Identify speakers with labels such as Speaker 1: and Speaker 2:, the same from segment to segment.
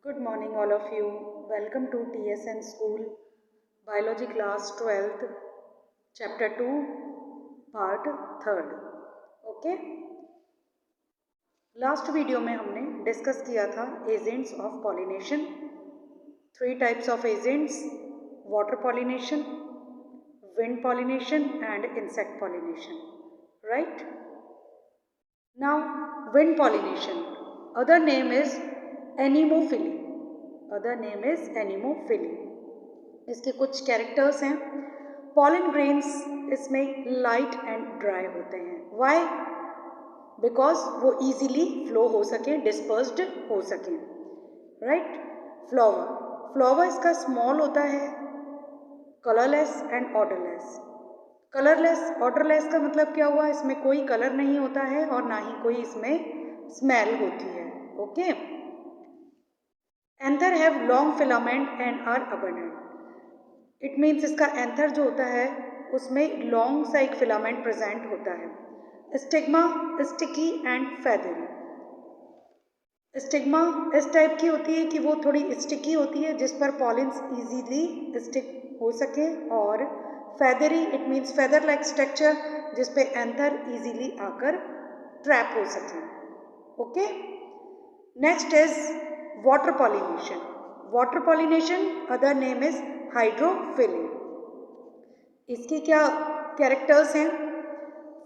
Speaker 1: Good morning, all of you. Welcome to TSN School, Biology Class 12th, Chapter 2, Part 3rd. Okay? Last video में हमने discuss किया था agents of pollination, 3 types of agents: water pollination, wind pollination and insect pollination, right? Now, wind pollination, other name is anemophily. Other name is anemophily. इसके कुछ characters हैं। Pollen grains इसमें light and dry होते हैं। Y? Because वो easily flow हो सके, dispersed हो सके, राइट? फ्लावर इसका स्मॉल होता है, colourless and odourless. Colourless odourless का मतलब क्या हुआ? इसमें कोई कलर नहीं होता है और ना ही कोई इसमें स्मेल होती है। Okay? Anther have long filament and are abundant. It means इसका एंथर जो होता है उसमें लॉन्ग सा एक फिलामेंट प्रेजेंट होता है। Stigma sticky and feathery. Stigma इस टाइप की होती है कि वो थोड़ी स्टिकी होती है, जिस पर पॉलिन्स इजीली स्टिक हो सके, और feathery it means feather like structure, जिस पे एंथर इजीली आकर ट्रैप हो सके। Okay? Next is water pollination. Water pollination other name is hydrophily. इसके क्या कैरेक्टर्स हैं?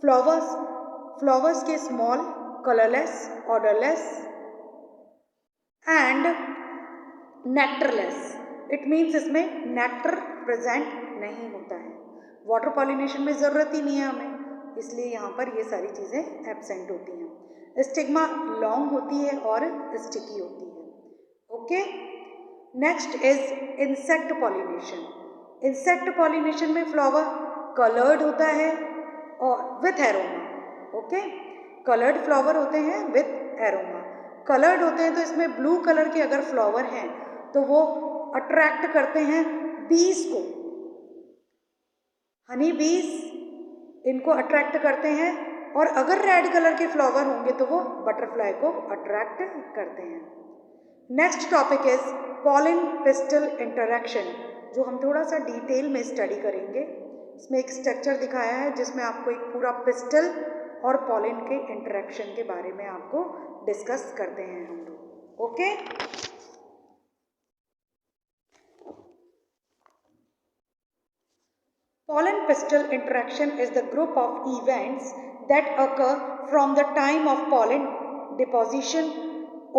Speaker 1: फ्लावर्स के small, colourless, odourless and nectarless. It means इसमें नेक्टर प्रेजेंट नहीं होता है। वाटर पॉलिनेशन में ज़रूरत ही नहीं है हमें, इसलिए यहाँ पर ये सारी चीज़ें एब्सेंट होती हैं। स्टिग्मा लॉन्ग होती है और स्टिकी होती है। Okay? Next is insect pollination. Insect pollination में फ्लावर कलर्ड होता है और with aroma. Okay? Coloured flower होते हैं विथ एरोमा। कलर्ड होते हैं तो इसमें ब्लू कलर के अगर फ्लावर हैं तो वो अट्रैक्ट करते हैं बीज को। हनी बीज इनको अट्रैक्ट करते हैं, और अगर रेड कलर के फ्लावर होंगे तो वो बटरफ्लाई को अट्रैक्ट करते हैं। Next topic is pollen pistol interaction, जो हम थोड़ा सा डिटेल में स्टडी करेंगे। इसमें एक स्ट्रक्चर दिखाया है जिसमें आपको एक पूरा पिस्टल और पॉलन के इंटरैक्शन के बारे में आपको डिस्कस करते हैं हम लोग। Okay? Pollen pistil interaction is the group of events that occur from the time of pollen deposition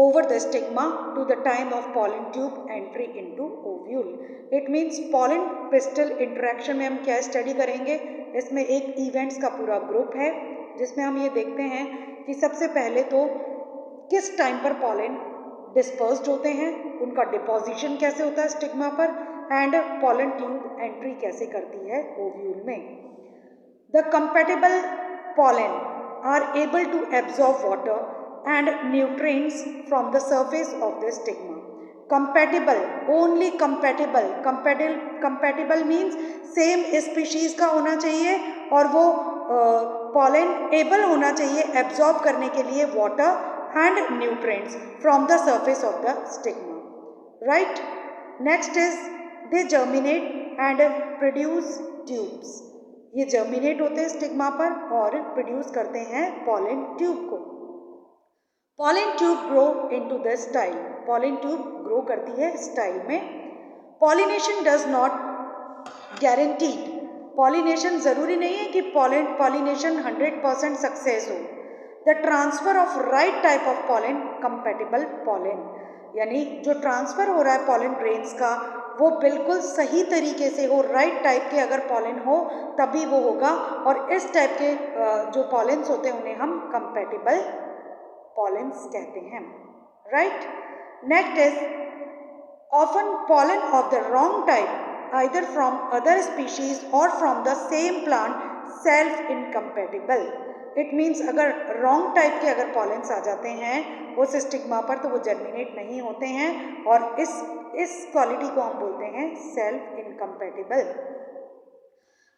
Speaker 1: over the stigma to the time of pollen tube entry into ovule. It means pollen pistil interaction में हम क्या study करेंगे? इसमें एक events का पूरा group है जिसमें हम ये देखते हैं कि सबसे पहले तो किस टाइम पर पॉलन डिस्पर्स्ड होते हैं, उनका डिपोजिशन कैसे होता है स्टिग्मा पर, एंड पॉलन ट्यूब एंट्री कैसे करती है ओव्यूल में। The compatible pollen are able to absorb water and nutrients from the surface of the stigma. Compatible, only compatible. Compatible means same species का होना चाहिए और वो पॉलन एबल होना चाहिए एब्जॉर्ब करने के लिए water and nutrients from the surface of the stigma, right? Next is they germinate and produce tubes. ये germinate होते हैं स्टिग्मा पर और प्रोड्यूस करते हैं pollen tube को। pollen tube grow into the style. pollen tube grow करती है स्टाइल में। pollination does not guaranteed. pollination जरूरी नहीं है कि pollination 100% सक्सेस हो। The transfer of right type of pollen compatible pollen, यानी जो ट्रांसफर हो रहा है पॉलन ग्रेन्स का वो बिल्कुल सही तरीके से हो, राइट टाइप के अगर पॉलन हो तभी वो होगा, और इस टाइप के जो पॉलन्स होते हैं उन्हें हम कंपैटिबल पॉलन्स कहते हैं, right? Next is often pollen of the wrong type either from other species और from the same plant self incompatible. It means अगर रॉन्ग टाइप के अगर पॉलन्स आ जाते हैं उस स्टिग्मा पर तो वो जर्मिनेट नहीं होते हैं, और इस क्वालिटी को हम बोलते हैं self incompatible.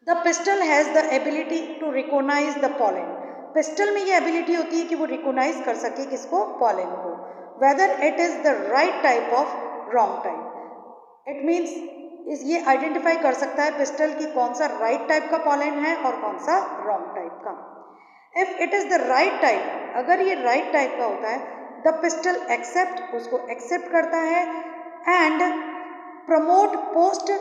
Speaker 1: The pistil has the ability to recognise the pollen. Pistil में ये एबिलिटी होती है कि वो रिकॉग्नाइज कर सके किसको? पॉलन को। whether it is the right type of wrong type. It means ये आइडेंटिफाई कर सकता है पिस्टल की कौन सा राइट टाइप का पॉलन है और कौन सा रॉन्ग टाइप का. If it is the right type, अगर ये राइट टाइप का होता है, द पिस्टल एक्सेप्ट, उसको एक्सेप्ट करता है, and promote post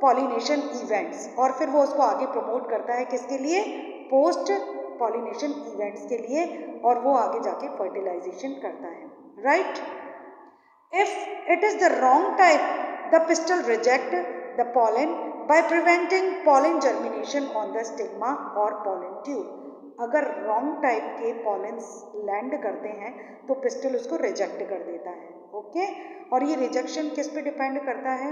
Speaker 1: pollination events, और फिर वो उसको आगे प्रमोट करता है किसके लिए, पोस्ट पॉलिनेशन इवेंट्स के लिए, और वो आगे जाके फर्टिलाइजेशन करता है. Right. If it is the wrong type, the pistil reject the pollen by preventing pollen germination on the stigma or pollen tube. अगर wrong type के pollens land करते हैं तो पिस्टल उसको रिजेक्ट कर देता है. ओके. और ये रिजेक्शन किस पे डिपेंड करता है,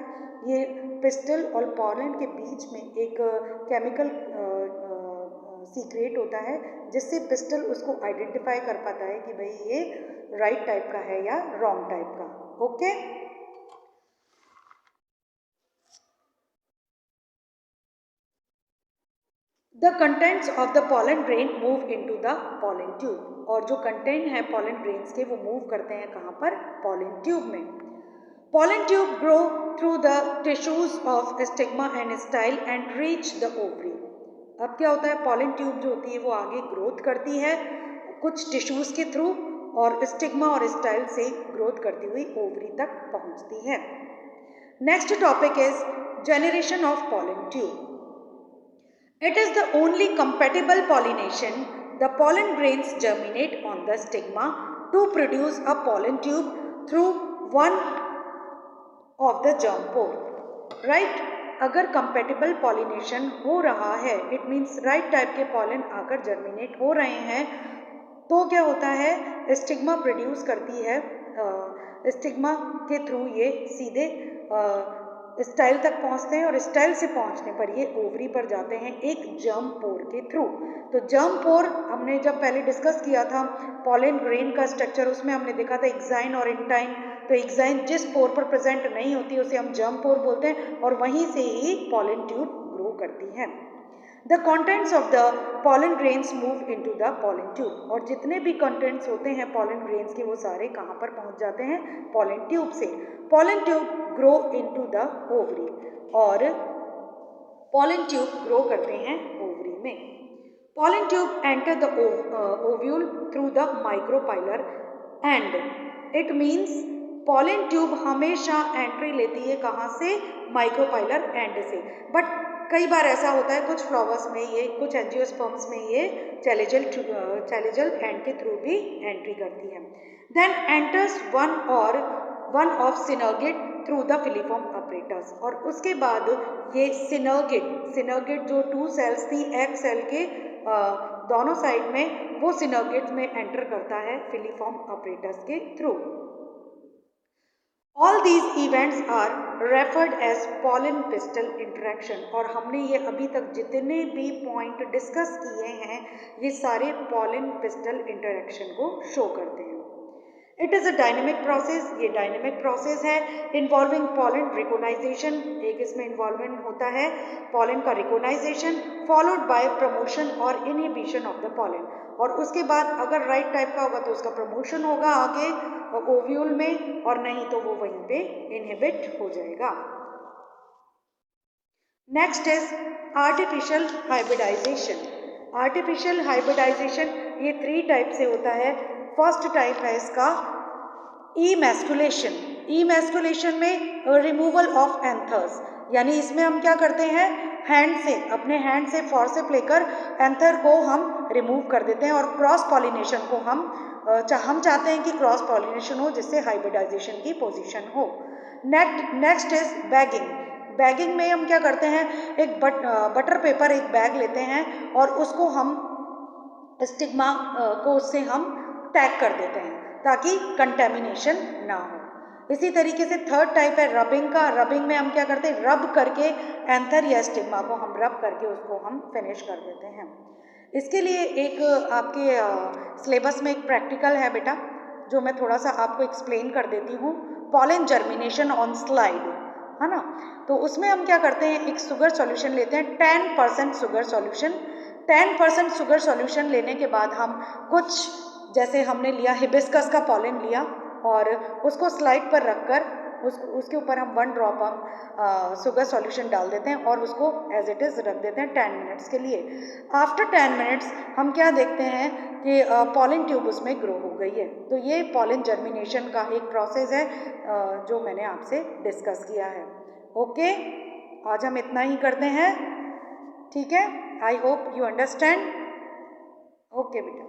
Speaker 1: ये पिस्टल और पॉलन के बीच में एक केमिकल सीक्रेट होता है जिससे पिस्टल उसको आइडेंटिफाई कर पाता है कि भाई ये राइट टाइप का है या रॉन्ग टाइप का. Okay. The contents of the pollen grain move into the pollen tube. और जो कंटेंट है pollen grains के वो मूव करते हैं कहाँ पर, pollen tube में. Pollen tube grow through the tissues of stigma and style and reach the ovary. अब क्या होता है, pollen tube जो होती है वो आगे ग्रोथ करती है कुछ टिश्यूज के थ्रू और स्टिग्मा और स्टाइल से ग्रोथ करती हुई ओवरी तक पहुंचती है. Next topic is generation of pollen tube. It is the only compatible pollination. The pollen grains germinate on the stigma to produce a pollen tube through one of the germ pore. Right? अगर compatible pollination हो रहा है, it means right type के pollen आकर germinate हो रहे हैं, तो क्या होता है, स्टिग्मा प्रोड्यूस करती है, स्टिग्मा के थ्रू ये सीधे स्टाइल तक पहुंचते हैं और स्टाइल से पहुंचने पर ये ओवरी पर जाते हैं एक जर्म पोर के थ्रू. तो जर्म पोर हमने जब पहले डिस्कस किया था पॉलन ग्रेन का स्ट्रक्चर, उसमें हमने देखा था एक्साइन और इंटाइन. तो एक्साइन जिस पोर पर प्रेजेंट नहीं होती उसे हम जर्म पोर बोलते हैं और वहीं से ही पॉलन ट्यूब ग्रो करती है. The contents of the pollen grains move into the pollen tube. और जितने भी कंटेंट्स होते हैं पॉलन ग्रेन्स के वो सारे कहाँ पर पहुँच जाते हैं, पॉलन ट्यूब से. Pollen tube grow into the ovary और पॉलन ट्यूब ग्रो करते हैं ओवरी में. Pollen tube enter the ovule through the micropylar and. It means pollen tube हमेशा एंट्री लेती है कहाँ से, माइक्रोपाइलर एंड से. बट कई बार ऐसा होता है कुछ फ्लावर्स में ये, कुछ एंजियोस्पर्म्स में ये चैलेजल एंड के थ्रू भी एंट्री करती है. Then enters one of synergid through the filiform apparatus. और उसके बाद ये सिनर्गिड जो 2 सेल्स थी एग सेल के दोनों साइड में, वो सिनर्गिड में एंटर करता है फिलीफॉर्म अपरेटस के through. All these events are referred as pollen pistil interaction. और हमने ये अभी तक जितने भी पॉइंट डिस्कस किए हैं ये सारे pollen pistil interaction को शो करते हैं. It is a dynamic process. ये डायनेमिक प्रोसेस है इन्वॉल्विंग पॉलन रिकोनाइजेशन. एक इसमें इन्वॉल्वमेंट होता है पॉलन का रिकोनाइजेशन फॉलोड बाय प्रमोशन और इनहिबिशन ऑफ द पॉलन. और उसके बाद अगर राइट टाइप का होगा तो उसका प्रमोशन होगा आगे ओव्यूल में, और नहीं तो वो वहीं पे इनहिबिट हो जाएगा. Next is artificial hybridisation. Artificial hybridisation ये 3 टाइप से होता है. फर्स्ट टाइप है इसका इमैस्कुलेशन. इमैस्कुलेशन में रिमूवल ऑफ एंथर्स, यानी इसमें हम क्या करते हैं, हैंड से, अपने हैंड से फॉर्सेप लेकर एंथर को हम रिमूव कर देते हैं और क्रॉस पॉलिनेशन को हम चाहते हैं कि क्रॉस पॉलिनेशन हो जिससे हाइब्रिडाइजेशन की पोजीशन हो. Next is bagging. बैगिंग में हम क्या करते हैं, एक बटर पेपर एक बैग लेते हैं और उसको हम स्टिग्मा को उससे हम टैग कर देते हैं ताकि कंटेमिनेशन ना हो. इसी तरीके से थर्ड टाइप है रबिंग का. रबिंग में हम क्या करते हैं, रब करके एंथर या स्टिग्मा को हम रब करके उसको हम फिनिश कर देते हैं. इसके लिए एक आपके सिलेबस में एक प्रैक्टिकल है बेटा, जो मैं थोड़ा सा आपको एक्सप्लेन कर देती हूँ. पॉलन जर्मिनेशन ऑन स्लाइड, है ना. तो उसमें हम क्या करते हैं, एक शुगर सॉल्यूशन लेते हैं, 10% शुगर सॉल्यूशन. 10% शुगर सॉल्यूशन लेने के बाद हम कुछ, जैसे हमने लिया हिबिस्कस का पॉलन लिया, और उसको स्लाइड पर रखकर उसके ऊपर हम 1 ड्रॉप हम शुगर सॉल्यूशन डाल देते हैं और उसको एज इट इज़ रख देते हैं 10 मिनट्स के लिए। आफ्टर 10 मिनट्स हम क्या देखते हैं कि पॉलन ट्यूब उसमें ग्रो हो गई है। तो ये पॉलन जर्मिनेशन का एक प्रोसेस है जो मैंने आपसे डिस्कस किया है। ओके, आज हम इतना ही करते हैं, ठीक है। I hope you understand. Okay बेटा।